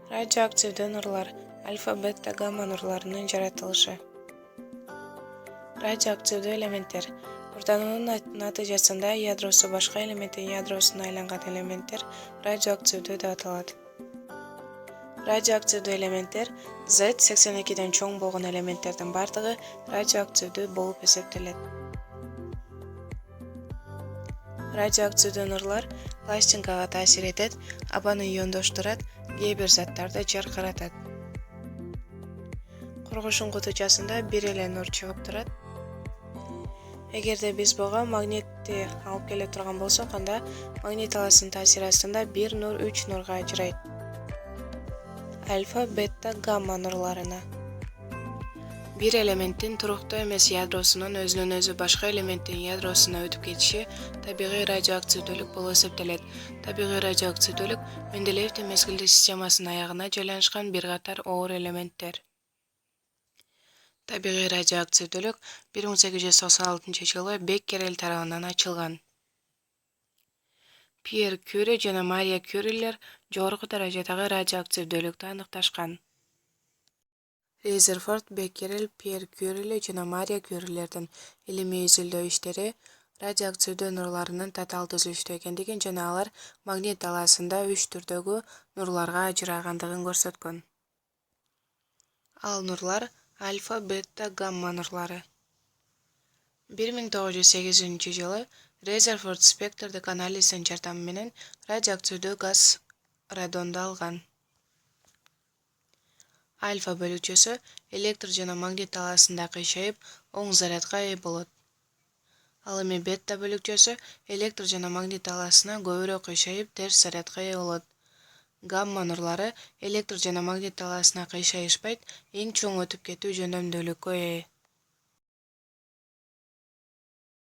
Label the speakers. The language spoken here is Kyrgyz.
Speaker 1: Радиоактивдүү нурлар альфа, бета, гамма нурларынын жаратылышы. Радиоактивдүү элементтер мурдануунун натыйжасында ядросу башка элементтин ядросуна айланган элементтер радиоактивдүү деп аталат. Радиоактивдүү элементтер Z82ден чоң болгон элементтердин бардыгы радиоактивдүү болуп эсептелет. Радиоактивдүү нурлар пластинкага таасир этет, абаны иондоштурат, кээ бир заттарды жаркыратат. Коргошун кутучасында бир эле нур чыгып турат. Эгерде биз буга магнитти алып келе турган болсок, анда магнит талаасынын таасири астында бир нур 3 нурга ажырайт. Альфа, бета, гамма нурларына. Бир элементтин туруктуу эмес ядросунун өзүнөн өзү башка элементтин ядросуна өтүп кетиши табигый радиоактивдүүлүк болуп эсептелет. Табигый радиоактивдүүлүк Менделеевдин мезгилдик системасынын аягына жайланышкан бир катар оор элементтер. Табигый радиоактивдүүлүк 1896-жылы Беккерель тарабынан ачылган. Пьер Кюри жана Мария Кюрилер жогорку даражадагы радиоактивдүүлүктү аныкташкан. Резерфорд, Беккерель, Пьер Кюри жана Мария Кюрилердин илимий изилдөө иштери радиоактивдүү нурларынын татаал түзүлүштө экендигин жана алар магнит талаасында 3 түрдөгү нурларга ажырагандыгын көрсөткөн. Ал нурлар альфа, бета, гамма нурлары. 1908-жылы Резерфорд спектрдик анализдин жардамы менен радиоактивдүү газ радонду алган. Альфа бөлүкчөсү электр жана магнит талаасында кыйшайып, оң зарядка ээ болот. Ал эми бета бөлүкчөсү электр жана магнит талаасына көбүрөөк кыйшайып, терс зарядка ээ болот. Гамма нурлары электр жана магнит талаасына кыйшайышпайт, эң чоң өтүп кетүү жөндөмдүүлүккө ээ.